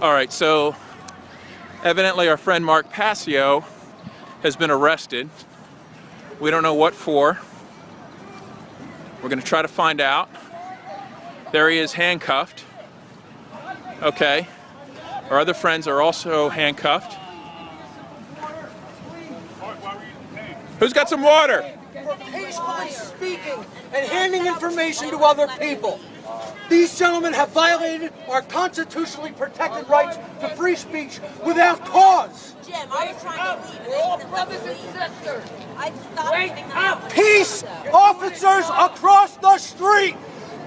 All right, so evidently our friend Mark Passio has been arrested. We don't know what for. We're going to try to find out. There he is, handcuffed. Okay. Our other friends are also handcuffed. Who's got some water? For peacefully speaking and handing information to other people. These gentlemen have violated our constitutionally protected rights to free speech without cause. Jim, I was trying to leave. We're all brothers and sisters. I stopped giving them out. Peace officers across the street,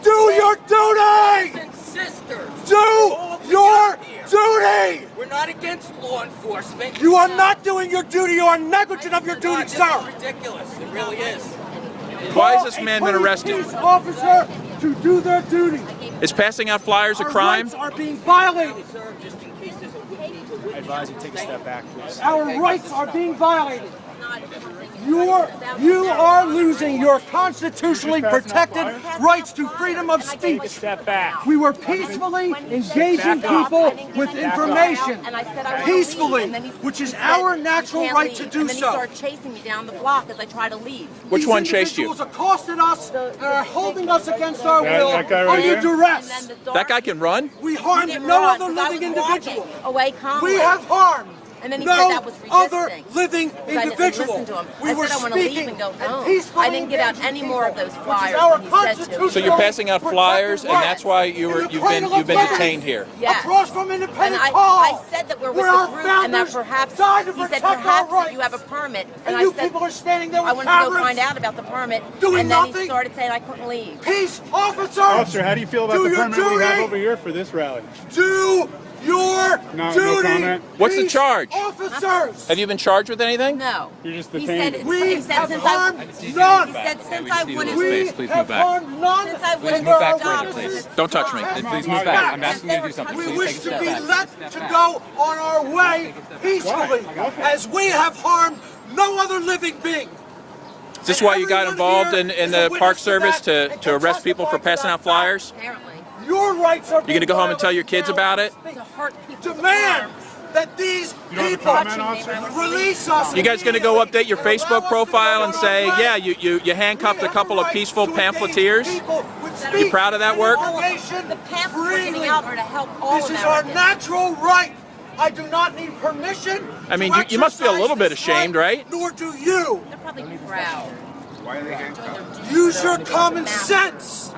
do your duty! Brothers and sisters. Do your duty! We're not against law enforcement. You are not doing your duty. You are negligent of your duty, This sir. is ridiculous. It really is. Why has this man been arrested? Peace officer to do their duty. Is passing out flyers a Our crime? rights are being violated. Sir, just in case there's a witness. I advise you take a step back, please. Our rights are being violated. You are losing your constitutionally protected rights to freedom of speech. Step back. We were peacefully engaging people with information, peacefully, which is our natural right to do And then he so. started chasing me down the block as I tried to leave. Which These one chased you? individuals accosted us and are holding us against our will that guy right under there? duress. That guy can run? We harmed no other living individual. Away calmly. We have harmed And then he no said that was other resisting. living I didn't individual. listen to him. We I were said I want to leave speaking and go and home. peacefully I didn't give out any engaging more of people, those which is flyers our than he said to. constitutional So you're passing out flyers, and that's why you've been detained here. Yes. Across from And Independence I Hall. said that we're with where our the group and that founders perhaps, died to he said protect our perhaps rights. if you have a permit. And I you said, people are standing there with I wanted to go cameras. find out about the permit. Doing and then nothing? he started saying I couldn't leave. Peace officers. Officer, how do you feel about Do the your permit we have duty. over here for this rally? Do your No duty. comment. What's the Peace charge? Officers. Have you been charged with anything? No. You're just He detained. said, We he said have since harmed I, none. he said since I wouldn't, We have harmed none. since I And wouldn't there are stop, witnesses. Don't touch me. Please move back. I'm asking you to do something. We wish to be let to go on our way peacefully, as we have harmed no other living being. Is this why you got involved in the Park Service to arrest people for passing out flyers? apparently, Your rights are. You gonna go home and tell your kids about it? to hurt people's Demand arms. that these don't have a people comment, officer? release us. You guys gonna go update your Facebook profile and say, yeah, you handcuffed a couple of peaceful pamphleteers? You proud of that work? The pamphlets we're getting out are to help all This is Americans. our natural right. I do not need permission. I mean, to you must feel a little bit exercise this ashamed, right? Nor do you. They're probably proud. Use your common sense.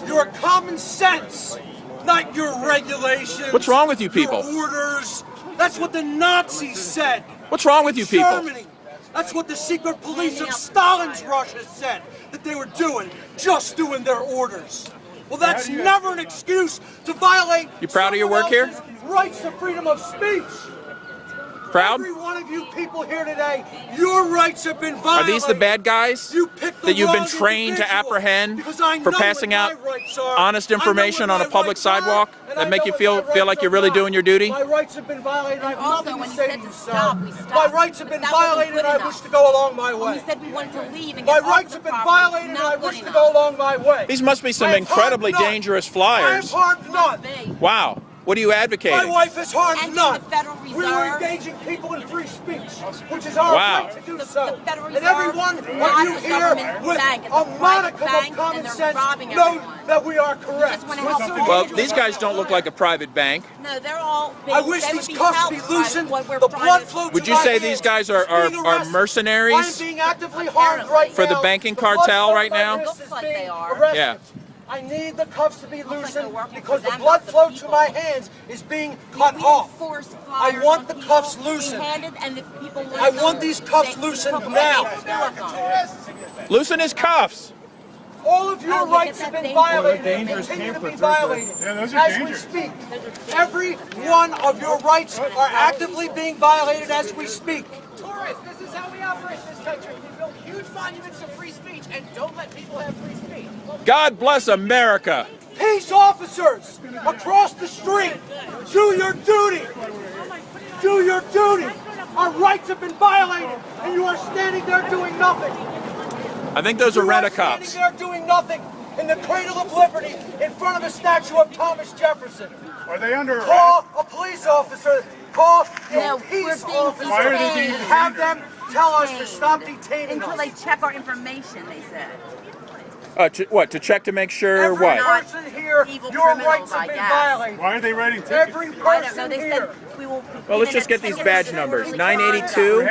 Your common sense, not your regulations. What's wrong with you people? Your orders. That's what the Nazis said. What's wrong with you people? Germany. That's what the secret police of Stalin's Russia said that they were doing, just doing their orders. Well, that's never an excuse to violate. You proud of your someone work here? else's rights to freedom of speech. Proud? Every one of you people here today, your rights have been Are violated. these the bad guys You picked the that you've been wrong trained to individual, apprehend because I for know passing what out my rights are. honest I know information what on a my public rights are, sidewalk and that I make know you what feel my like rights you're are really not. doing your duty? My rights have been violated. I have Also, nothing when to he say said to you, to sir. stop, we stopped. My rights have been But that wasn't violated, and good I enough. wish to go along my When way. he said we wanted to leave and My get off rights the have been property, violated, and not I good wish to enough. go along my way. These must be some I have incredibly harmed none. dangerous I have flyers. harmed none. Me. Wow. What are you My advocating? wife has harmed And none. the Federal We were Reserve. engaging people in free speech, which is our Wow. right to do The so. Federal And Reserve every one of is not you a here government with bank. It's a a private modicum bank, of common and they're sense robbing know everyone. that we are correct. just wanna help all Well, individuals. these guys don't look like a private bank. No, they're all being, I wish they these would cuffs helped be by loosened, what we're the trying blood to- flow to Would you my say hands. these guys are Being arrested. mercenaries? I'm being actively harmed right For the now. banking The blood cartel flow right to my now? wrist is Looks like being they are. arrested. Yeah. I need the cuffs to be like they're loosened working because for the them, blood not the flow to people. my hands is being We cut off. enforce I flyers want on the people. cuffs We loosened. handed, and if people I lose want them, these cuffs they loosened put now. paperwork on them. Loosen his cuffs. All of your Oh, look rights at have that been dangerous- violated and dangerous continue to be pamphlets, aren't they? violated Yeah, those are as we dangerous. speak. Every one of your rights are actively being violated as we speak. Tourists, this is how we operate in this country. We build huge monuments of free speech and don't let people have free speech. God bless America. Peace officers across the street, do your duty. Do your duty. Our rights have been violated, and you are standing there doing nothing. I think those are You are rent-a-cops. standing there doing nothing in the cradle of liberty in front of a statue of Thomas Jefferson. Are they under arrest? Call a police officer. Call No, a peace we're being officer. Why are they being and have them tell us to stop detaining until us. they check our information, they said. What, to check to make sure Every what? person here, Evil your criminals, rights I have been guess. violated. Why are they writing tickets? Every I don't know. person They here. said we will. Well, let's just get these badge numbers. 982.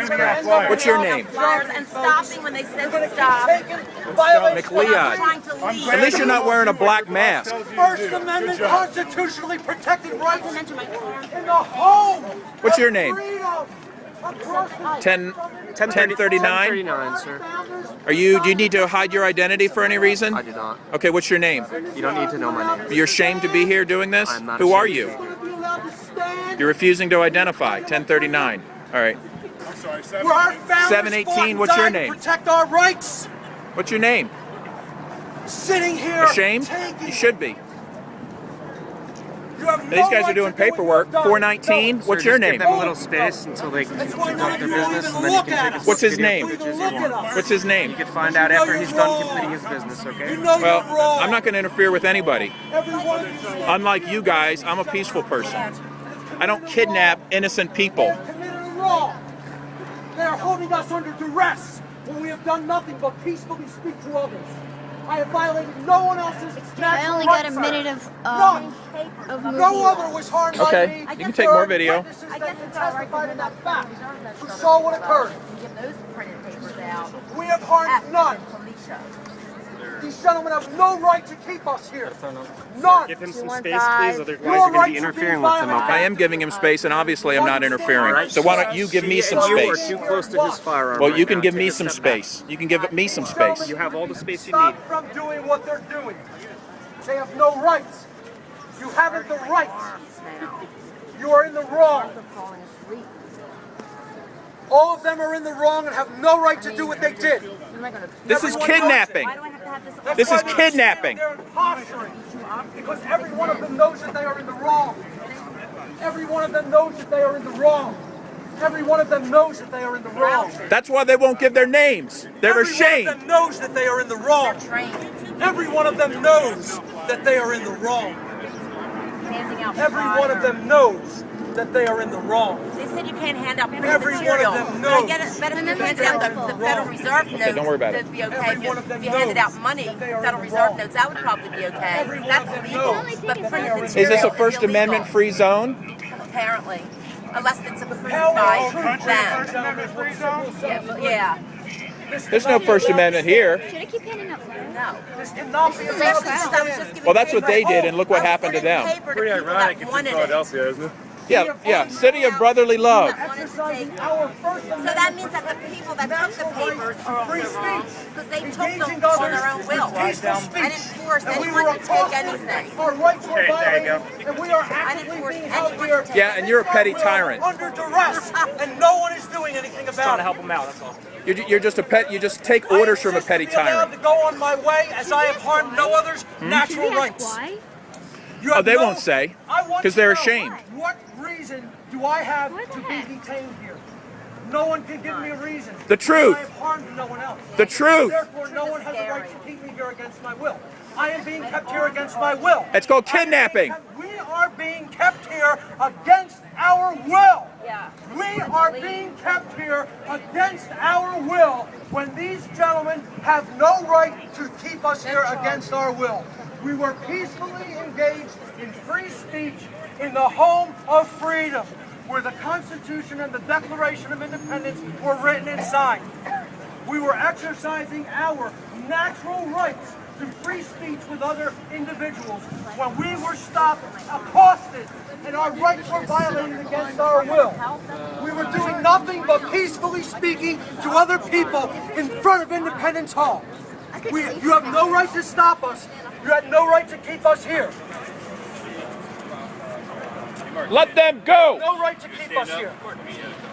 What's your name? Flyers and stopping when they said Gonna to stop. keep taking violations. McLeod. Trying to leave. At least you're not wearing a black mask. First Amendment constitutionally protected rights I mentioned my car. in the home. What's of your name? freedom. 1039. 1039, sir. Do you need to hide your identity for any reason? I do not. Okay, what's your name? You don't need to know my name. You're ashamed to be here doing this? I'm not Who are ashamed. you? Gonna be allowed to stand You're refusing to identify. 1039. All right. I'm sorry, where our founders 718, fought and what's your died to name? protect our rights. What's your name? Sitting here Ashamed? taking- You should be. You have These no guys are right doing to do what you've paperwork. done. 419. No. What's Sir, your just name? Give them a little space until they can That's why conduct their none of you business, even and then you look can at take us. as What's much his video name? footage as Look you at want. us. What's his name? You can find out You know after you're he's done wrong. completing his business, okay? You know Well, you're wrong. I'm not going to interfere with anybody. Every one of you Unlike you guys, I'm a peaceful person. I don't kidnap innocent people. committed a wrong. They are holding us under duress when we have done nothing but peacefully speak to others. I have violated no one else's natural I only got a rights. minute of None. movie. No other was harmed Okay, by me. you can take more video. Witnesses that can testify to that fact, who saw what occurred. Give those printed papers out. We have harmed none. Felicia. These gentlemen have no right to keep us here. None. Give him some 215. space, please, otherwise Your you're going to rights be are interfering being with them, violated. I okay? am giving him space, and obviously I'm not interfering. So why don't you give me some You are space? too close to his firearm. Well, right you can now. give Take me a some step back. space. You can give me some space. You have all the space you need. Stop from doing what they're doing. They have no rights. You haven't the rights. You are in the wrong. Falling asleep. All of them are in the wrong and have no right to do what they did. This is Everyone kidnapping. Why do I have to have this? That's This why is they're kidnapping. They're posturing. Because every one of them knows that they are in the wrong. Every one of them knows that they are in the wrong. Every one of them knows that they are in the wrong. That's why they won't give their names. They're Every one ashamed. of them knows that they are in the wrong. Trained. Every one of them knows that they are in the wrong. Handing out Every one of them knows that they are in the wrong. They said you can't hand out printed Every one of material. them But I knows get it. Better if you handed out the Federal Reserve notes. don't worry about it. That'd be okay. Every one of them If you handed knows out money, that they are in Federal the Reserve wrong. notes, that would probably be okay. Every one That's of them legal. knows But that they printed are in the material Is this a is First illegal, Amendment free zone? Apparently. Unless it's approved Hell, by all countries them. First Amendment free zone. Yeah. There's no First Amendment here. Should I keep handing out flyers? No. This cannot be I allowed was to just stand. giving Well, that's what they paper. did, and look what I was happened to giving them. paper to people that wanted it. isn't it? Yeah, city of brotherly love. Exercising our First So Amendment. that means that the people that took the papers are free also wrong speech. because they took Engaging them on others their own will. with peaceful I speech. didn't force And we anyone were to take accosted. anything. Our rights were Okay, there you violated, and we are didn't actively force being held anyone here. to take Yeah, and you're a petty tyrant. Under duress, and no one is doing anything Trying about to it. help him out, that's all. You're just a pet. You just take orders from a petty I insist to be allowed tyrant. to go on my way as I have harmed no others' natural Should we ask rights. why? You Oh, have they no- won't say, I want 'cause to they're know, ashamed. What reason do I have What to the be heck? detained here? No one can give me a reason. The truth. I have harmed no one else. The truth. Therefore, no one has a right to keep me here against my will. I am being kept here against my will. It's called kidnapping. We are being kept here against our will. Yeah. We are being kept here against our will when these gentlemen have no right to keep us here against our will. We were peacefully engaged in free speech in the home of freedom, where the Constitution and the Declaration of Independence were written and signed. We were exercising our natural rights to free speech with other individuals when we were stopped, accosted, and our rights were violated against our will. We were doing nothing but peacefully speaking to other people in front of Independence Hall. You have no right to stop us. You had no right to keep us here. Let them go. No right to keep us here.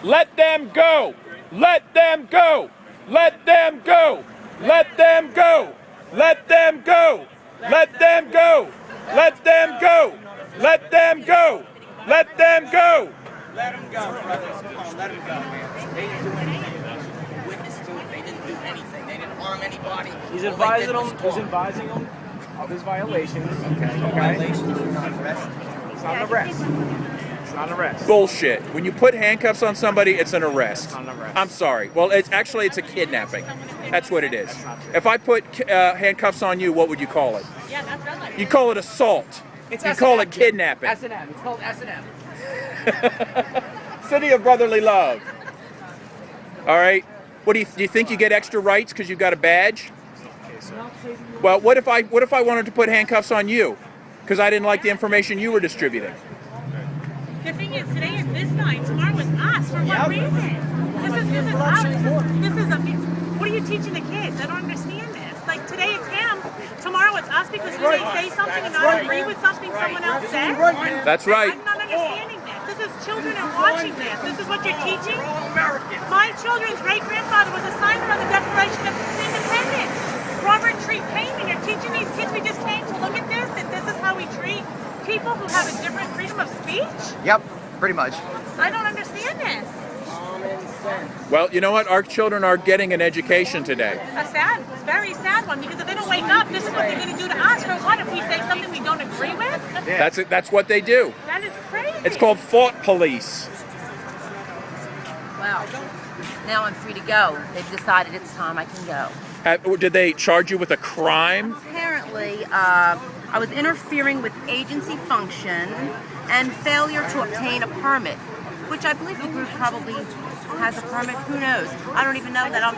Let them go. Let them go. Let them go. Let them go. Let them go. Let them go. Let them go. Let them go. Let them go. Let them go, brothers. Come on, let them go, man. They didn't do anything. Witness to it. They didn't do anything. They didn't harm anybody. He's All they did advising was him. He's talk. advising him of his violations. Okay. Violations, you're not arrested. It's not an arrest. It's not an arrest. Bullshit. When you put handcuffs on somebody, it's an arrest. It's not an arrest. I'm sorry. Well, it's a kidnapping. That's what it is. If I put handcuffs on you, what would you call it? Yeah, that's right. You call it assault. It's You call it kidnapping. S&M. It's called S&M. City of brotherly love. All right. What do you think you get extra rights because you've got a badge? Well, what if I wanted to put handcuffs on you because I didn't like the information you were distributing? The thing is, today is this night, tomorrow is us. For what reason? This is us. This is a. What are you teaching the kids? I don't understand this. Like today it's him, tomorrow it's us because we may say something and not agree with something someone else says. That's right. I'm not understanding this. This is children are watching this. This is what you're teaching. My children's great-grandfather was a signer on the Declaration of Independence. Robert Treat Payne, you're teaching these kids we just came to look at this, that this is how we treat people who have a different freedom of speech? Yep, pretty much. I don't understand this. Well, you know what? Our children are getting an education today. It's a very sad one, because if they don't wake up, this is what they're going to do to us. For what? If we say something we don't agree with? That's what they do. That is crazy. It's called thought police. Well, now I'm free to go. They've decided it's time I can go. Did they charge you with a crime? Apparently, I was interfering with agency function and failure to obtain a permit, which I believe the group probably has a permit. Who knows? I don't even know that.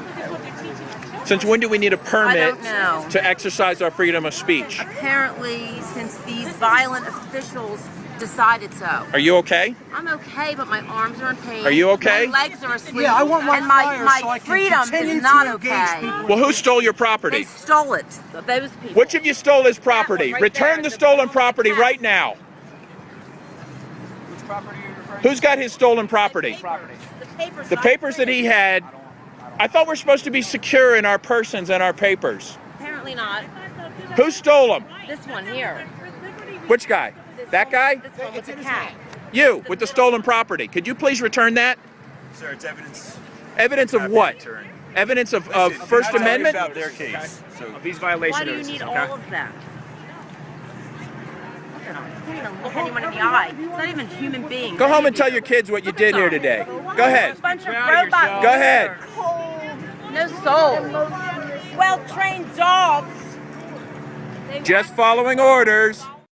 Since when do we need a permit I don't know. to exercise our freedom of speech? Apparently, since these violent officials decided so. Are you okay? I'm okay, but my arms are in pain. Are you okay? My legs are asleep. Yeah, I want my and flyer my so I can freedom continue is not to engage okay. people. Well, who stole your property? They stole it. Those people. Which of you stole his property? Right Return there, the the stolen blue property hat. right now. Which property are you referring Who's got his stolen property? The papers that he had. I thought we're supposed to be secure in our persons and our papers. Apparently not. Who stole them? This one here. Which guy? That guy? This one with the cat. You, with the stolen property. Could you please return that? Sir, it's evidence. Evidence of what? Evidence of First Amendment? About their case. So Of these violation Why do you notices, need okay? all of that? You can't even look anyone in the eye. It's not even human beings. Go home and tell your kids what you did here today. Go ahead. A bunch of robot. Go ahead. No soul. Well-trained dogs. Just following orders.